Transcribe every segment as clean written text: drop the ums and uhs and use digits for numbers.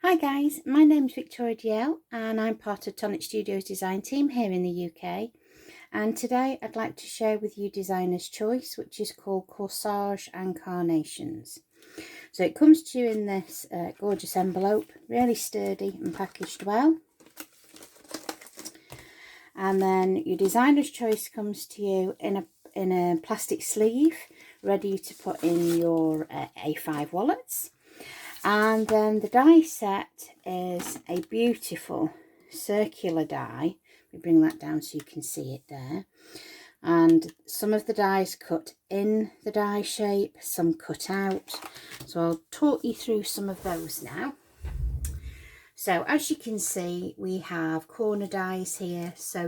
Hi guys, my name's Victoria DL and I'm part of Tonic Studios design team here in the UK, and today I'd like to share with you designer's choice, which is called Corsage and Carnations. So it comes to you in this gorgeous envelope, really sturdy and packaged well. And then your designer's choice comes to you in a plastic sleeve, ready to put in your A5 wallets. And then the die set is a beautiful circular die. We bring that down so you can see it there. And some of the dies cut in the die shape, some cut out. So I'll talk you through some of those now. So as you can see, we have corner dies here. So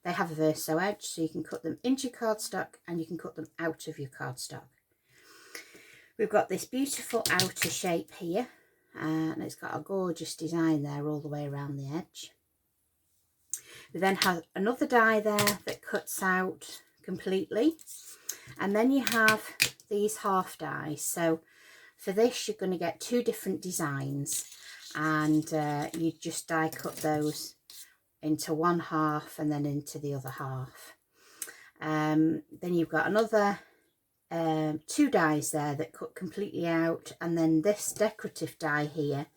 they have a verso edge, so you can cut them into your cardstock and you can cut them out of your cardstock. We've got this beautiful outer shape here, and it's got a gorgeous design there all the way around the edge. We then have another die there that cuts out completely, and then you have these half dies. So for this you're going to get two different designs, and you just die cut those into one half and then into the other half. Then you've got another two dies there that cut completely out, and then this decorative die here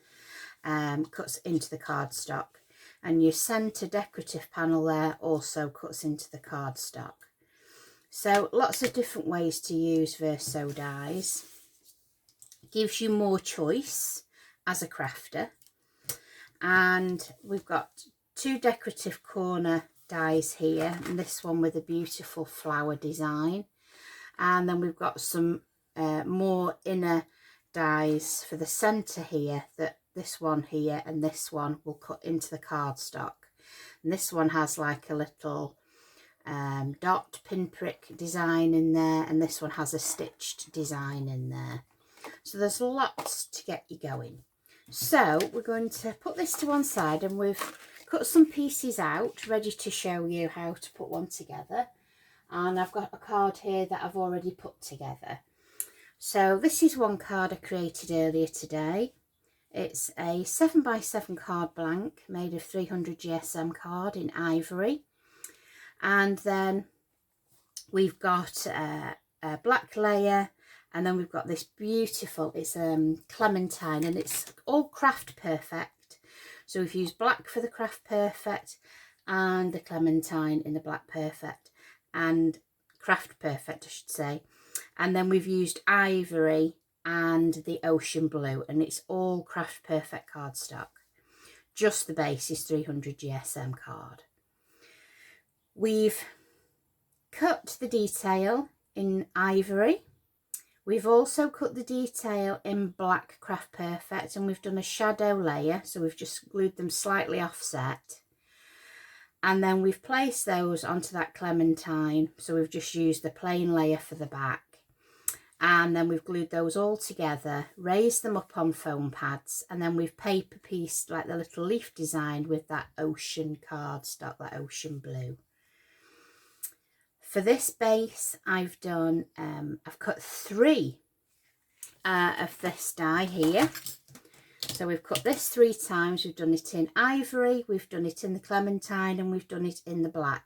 cuts into the cardstock, and your center decorative panel there also cuts into the cardstock. So lots of different ways to use verso dies. Gives you more choice as a crafter. And we've got two decorative corner dies here, and this one with a beautiful flower design. And then we've got some more inner dies for the centre here, that this one here and this one will cut into the cardstock. And this one has like a little dot pinprick design in there, and this one has a stitched design in there. So there's lots to get you going. So we're going to put this to one side, and we've cut some pieces out ready to show you how to put one together. And I've got a card here that I've already put together. So this is one card I created earlier today. It's a 7x7 card blank made of 300 GSM card in ivory. And then we've got a black layer, and then we've got this beautiful, it's clementine, and it's all Craft Perfect. So we've used black for the Craft Perfect and the clementine in the Black Perfect. And Craft Perfect I should say, and then we've used ivory and the ocean blue, and it's all Craft Perfect cardstock. Just the base is 300 GSM card. We've cut the detail in ivory. We've also cut the detail in black Craft Perfect, and we've done a shadow layer, so we've just glued them slightly offset. And then we've placed those onto that clementine, so we've just used the plain layer for the back. And then we've glued those all together, raised them up on foam pads, and then we've paper pieced like the little leaf design with that ocean cardstock, that ocean blue. For this base, I've done, I've cut three of this die here. So we've cut this 3 times. We've done it in ivory, we've done it in the clementine, and we've done it in the black.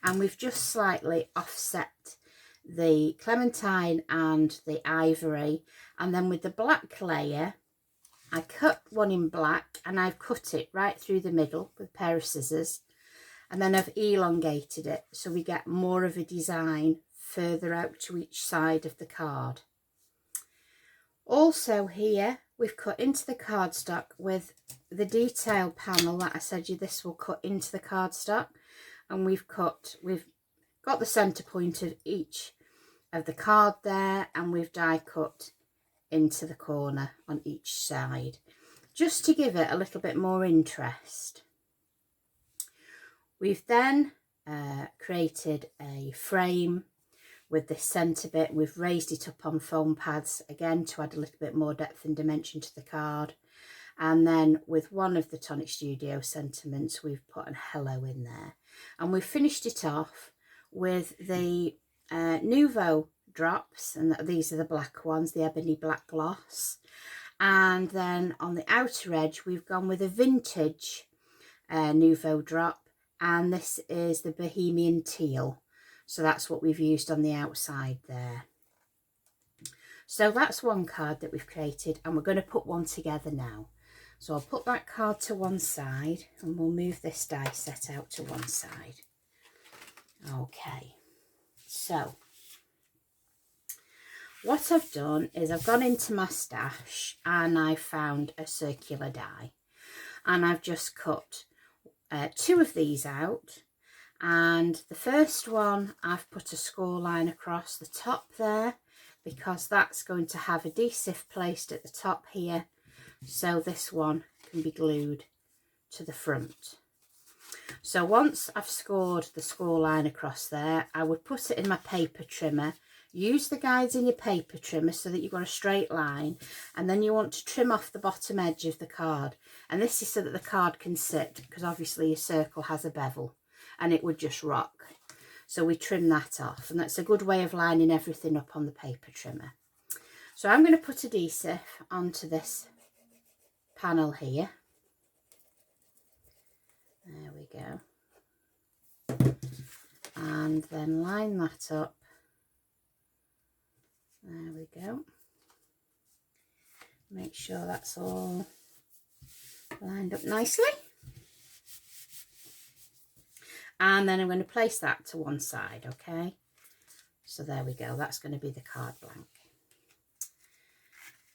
And we've just slightly offset the clementine and the ivory. And then with the black layer, I cut one in black, and I've cut it right through the middle with a pair of scissors. And then I've elongated it so we get more of a design further out to each side of the card. Also here, we've cut into the cardstock with the detail panel that I said this will cut into the cardstock, and we've got the center point of each of the card there, and we've die cut into the corner on each side, just to give it a little bit more interest. We've then created a frame with this centre bit. We've raised it up on foam pads again to add a little bit more depth and dimension to the card. And then with one of the Tonic Studio sentiments, we've put an hello in there. And we've finished it off with the Nouveau drops, and these are the black ones, the ebony black gloss. And then on the outer edge, we've gone with a vintage Nouveau drop, and this is the Bohemian Teal. So that's what we've used on the outside there. So that's one card that we've created, and we're going to put one together now. So I'll put that card to one side, and we'll move this die set out to one side. Okay, so what I've done is I've gone into my stash and I found a circular die, and I've just cut 2 of these out, and the first one I've put a score line across the top there because that's going to have adhesive placed at the top here, so this one can be glued to the front. So once I've scored the score line across there, I would put it in my paper trimmer. Use the guides in your paper trimmer so that you've got a straight line, and then you want to trim off the bottom edge of the card, and this is so that the card can sit, because obviously your circle has a bevel and it would just rock. So we trim that off, and that's a good way of lining everything up on the paper trimmer. So I'm going to put adhesive onto this panel here. There we go. And then line that up. There we go. Make sure that's all lined up nicely. And then I'm going to place that to one side, okay? So there we go. That's going to be the card blank.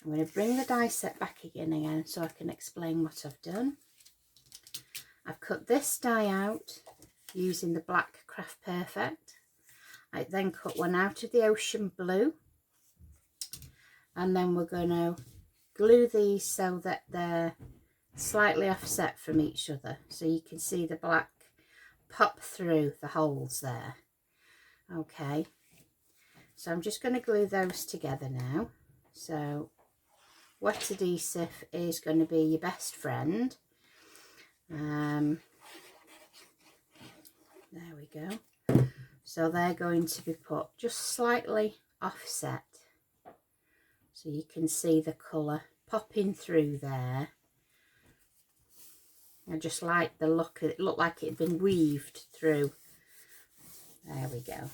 I'm going to bring the die set back again so I can explain what I've done. I've cut this die out using the black Craft Perfect. I then cut one out of the ocean blue. And then we're going to glue these so that they're slightly offset from each other. So you can see the black pop through the holes there. Okay. So I'm just going to glue those together now. So wet adhesive is going to be your best friend. There we go. So they're going to be put just slightly offset, so you can see the colour popping through there. I just like the look of it. It looked like it had been weaved through. There we go.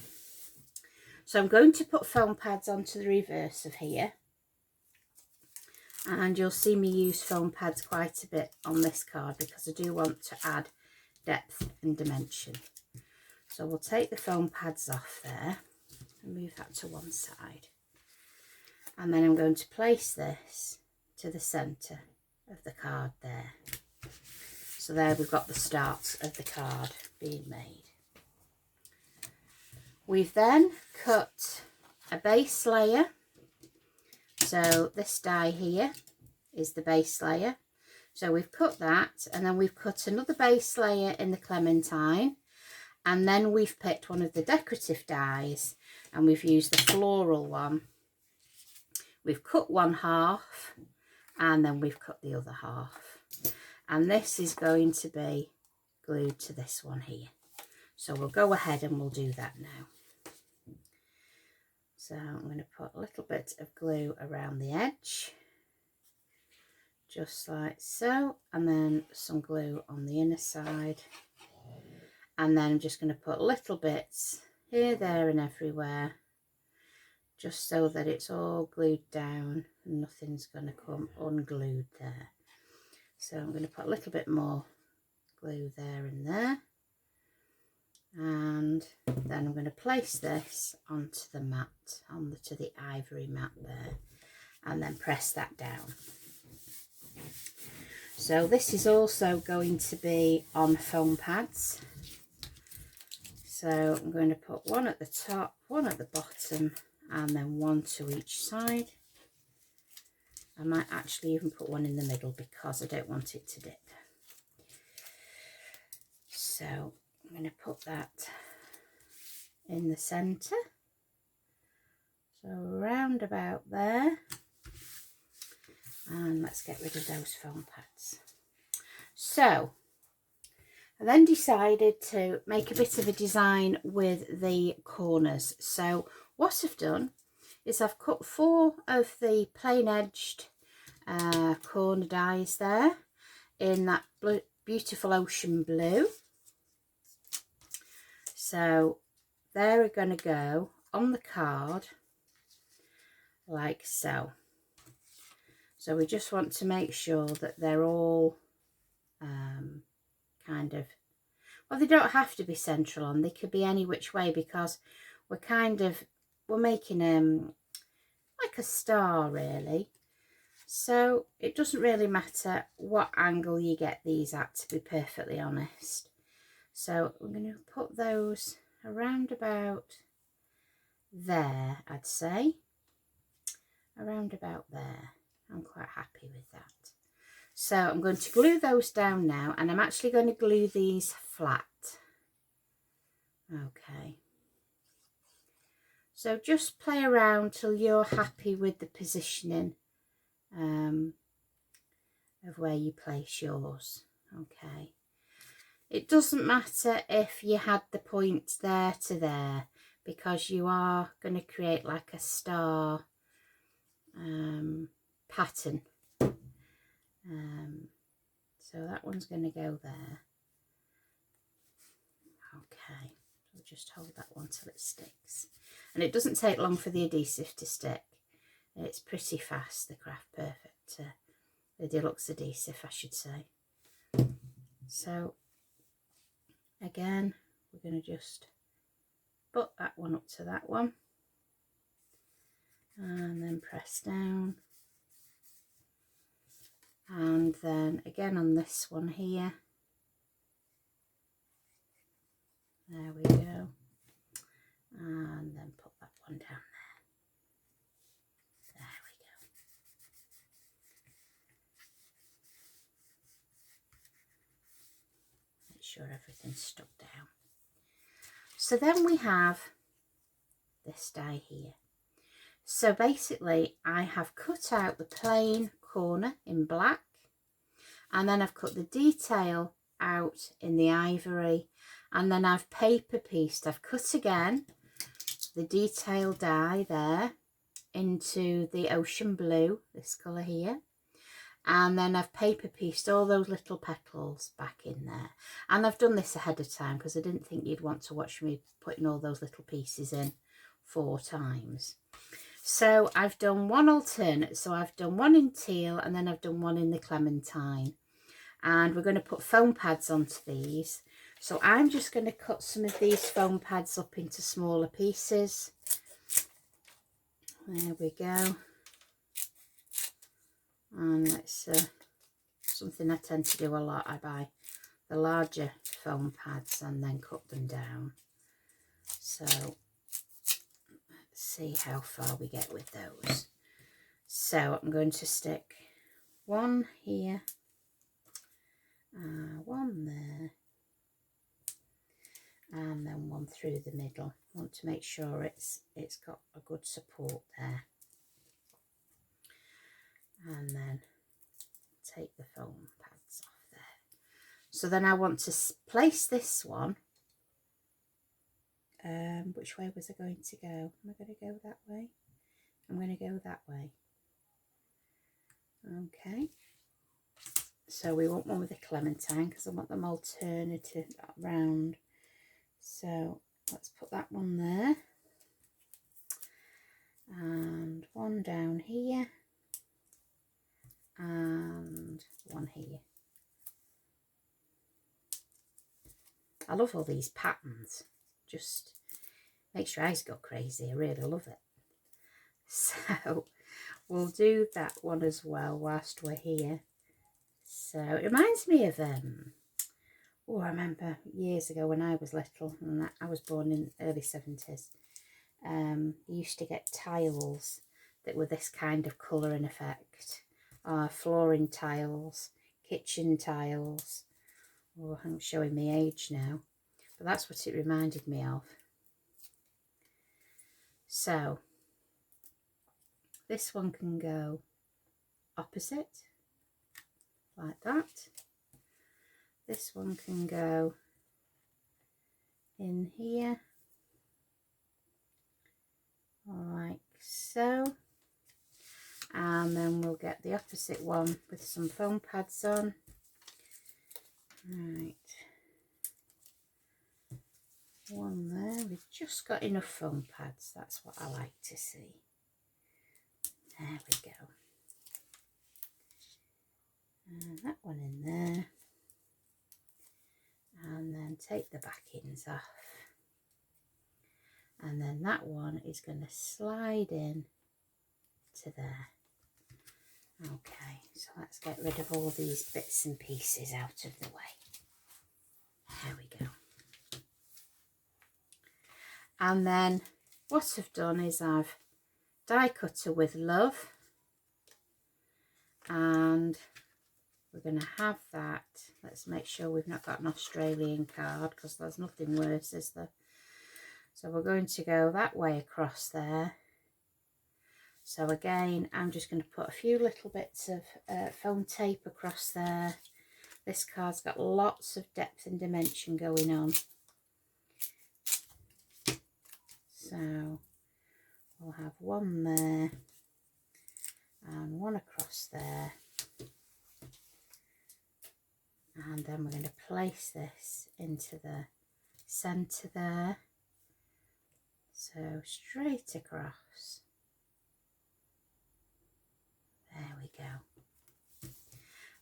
So I'm going to put foam pads onto the reverse of here, and you'll see me use foam pads quite a bit on this card because I do want to add depth and dimension. So we'll take the foam pads off there and move that to one side, and then I'm going to place this to the centre of the card there. So there we've got the start of the card being made. We've then cut a base layer. So this die here is the base layer. So we've cut that, and then we've cut another base layer in the clementine, and then we've picked one of the decorative dies and we've used the floral one. We've cut one half and then we've cut the other half, and this is going to be glued to this one here. So we'll go ahead and we'll do that now. So I'm going to put a little bit of glue around the edge, just like so, and then some glue on the inner side, and then I'm just going to put little bits here, there and everywhere, just so that it's all glued down and nothing's going to come unglued there. So I'm going to put a little bit more glue there and there, and then I'm going to place this onto the mat, onto the ivory mat there, and then press that down. So this is also going to be on foam pads. So I'm going to put one at the top, one at the bottom, and then one to each side. I might actually even put one in the middle because I don't want it to dip. So I'm going to put that in the centre. So round about there. And let's get rid of those foam pads. So I then decided to make a bit of a design with the corners. So what I've done is I've cut 4 of the plain edged corner dies there in that beautiful ocean blue. So they're going to go on the card like so. So we just want to make sure that they're all kind of, well, they don't have to be central on, they could be any which way, because we're making like a star really. So it doesn't really matter what angle you get these at, to be perfectly honest. So I'm going to put those around about there, I'd say. Around about there. I'm quite happy with that. So I'm going to glue those down now, and I'm actually going to glue these flat. Okay. So just play around till you're happy with the positioning of where you place yours. Okay. It doesn't matter if you had the point there to there, because you are going to create like a star pattern. So that one's going to go there. Okay, we'll just hold that one till it sticks. And it doesn't take long for the adhesive to stick. It's pretty fast, the Craft Perfect, the deluxe adhesive, I should say. So again, we're going to just put that one up to that one, and then press down, and then again on this one here, there we go, and then put that one down there. There we go. Make sure everything's stuck down. So then we have this die here. So basically I have cut out the plain corner in black, and then I've cut the detail out in the ivory, and then I've paper pieced, I've cut again the detail die there into the ocean blue, this colour here, and then I've paper pieced all those little petals back in there. And I've done this ahead of time because I didn't think you'd want to watch me putting all those little pieces in 4 times. So I've done one alternate, so I've done one in teal, and then I've done one in the clementine, and we're going to put foam pads onto these. So I'm just going to cut some of these foam pads up into smaller pieces. There we go. And it's something I tend to do a lot. I buy the larger foam pads and then cut them down. So let's see how far we get with those. So I'm going to stick one here, one there, and then one through the middle. I want to make sure it's got a good support there. And then take the foam pads off there. So then I want to place this one. Which way was I going to go? Am I going to go that way? I'm going to go that way. Okay. So we want one with a clementine because I want them alternative round. So let's put that one there. And one down here. And one here. I love all these patterns. Just makes your eyes go crazy. I really love it. So we'll do that one as well whilst we're here. So it reminds me of oh, I remember years ago when I was little, and I was born in early 70s. You used to get tiles that were this kind of colour and effect. Flooring tiles, kitchen tiles. Oh, I'm showing my age now, but that's what it reminded me of. So this one can go opposite, like that. This one can go in here, like so. And then we'll get the opposite one with some foam pads on. Right, one there. We've just got enough foam pads. That's what I like to see. There we go. And that one in there. And then take the backings off. And then that one is going to slide in to there. Okay, so let's get rid of all these bits and pieces out of the way. There we go. And then what I've done is I've die cut her with love, and we're going to have that. Let's make sure we've not got an Australian card, because there's nothing worse, is there? So we're going to go that way across there. So again, I'm just going to put a few little bits of foam tape across there. This card's got lots of depth and dimension going on. So we'll have one there and one across there. And then we're going to place this into the centre there. So straight across. There we go.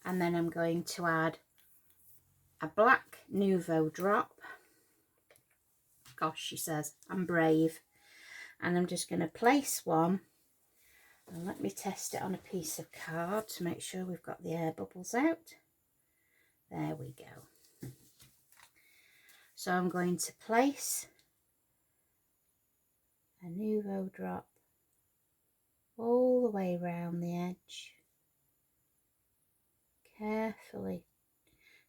And then I'm going to add a black Nouveau drop. Gosh, she says, I'm brave. And I'm just going to place one. And let me test it on a piece of card to make sure we've got the air bubbles out. There we go. So I'm going to place a Nouveau drop all the way around the edge, carefully,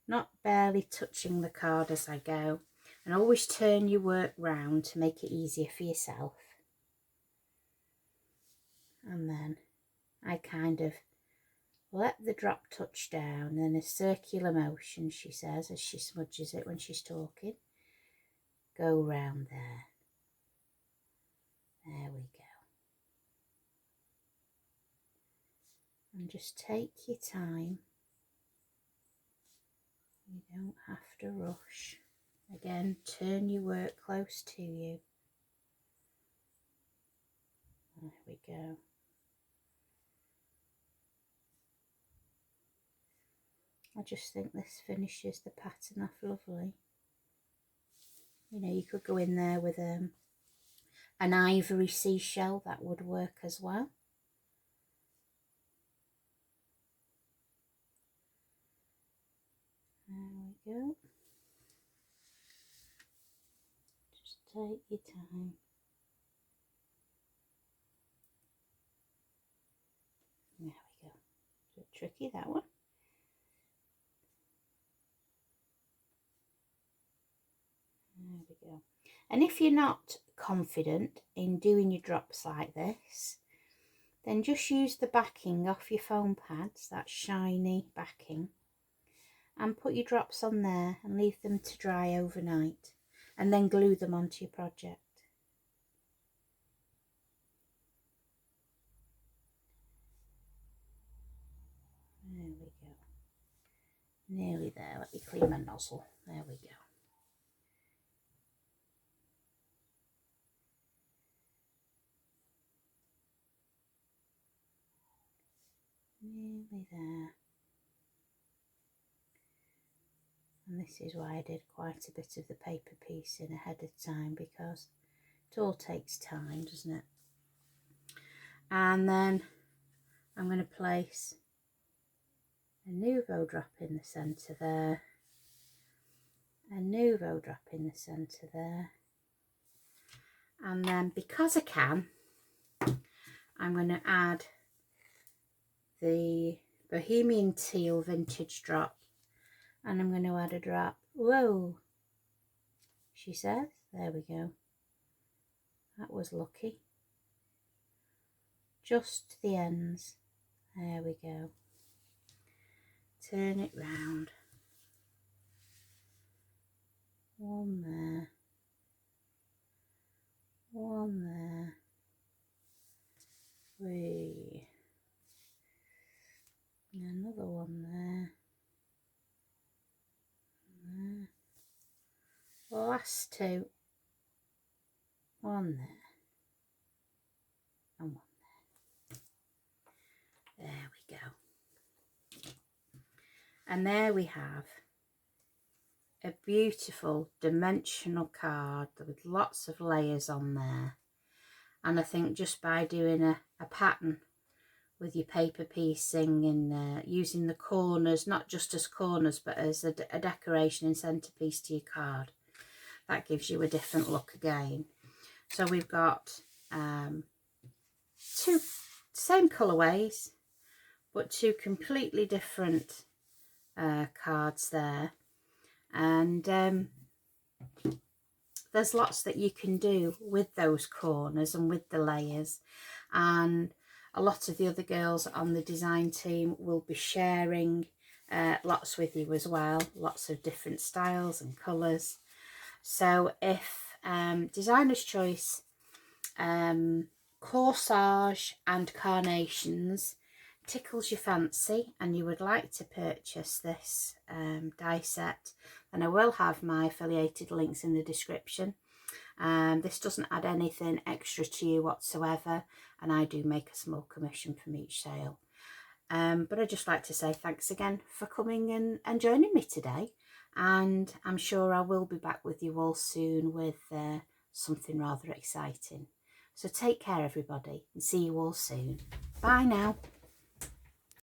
not barely touching the card as I go, and always turn your work round to make it easier for yourself. And then I kind of let the drop touch down in a circular motion, she says, as she smudges it when she's talking. Go round there. There we go. And just take your time. You don't have to rush. Again, turn your work close to you. There we go. I just think this finishes the pattern off lovely. You know, you could go in there with an ivory seashell, that would work as well. There we go. Just take your time. There we go. It's a bit tricky, that one. There we go. And if you're not confident in doing your drops like this, then just use the backing off your foam pads, that shiny backing, and put your drops on there and leave them to dry overnight, and then glue them onto your project. There we go. Nearly there. Let me clean my nozzle. There we go. Nearly there. And this is why I did quite a bit of the paper piecing ahead of time, because it all takes time, doesn't it? And then I'm going to place a Nouveau drop in the centre there, a Nouveau drop in the centre there, and then because I can, I'm going to add the Bohemian Teal vintage drop, and I'm going to add a drop. Whoa, she says. There we go. That was lucky. Just the ends. There we go. Turn it round. One there. One there. 3. Another one there. The last two, one there and one there. There we go. And there we have a beautiful dimensional card with lots of layers on there. And I think just by doing a pattern with your paper piecing and using the corners, not just as corners, but as a decoration and centerpiece to your card, that gives you a different look again. So we've got two same colorways, but two completely different cards there. And there's lots that you can do with those corners and with the layers, and a lot of the other girls on the design team will be sharing lots with you as well, lots of different styles and colours. So if Designer's Choice Corsage and Carnations tickles your fancy and you would like to purchase this die set, then I will have my affiliated links in the description. This doesn't add anything extra to you whatsoever, and I do make a small commission from each sale. But I'd just like to say thanks again for coming and joining me today, and I'm sure I will be back with you all soon with something rather exciting. So take care everybody, and see you all soon. Bye now.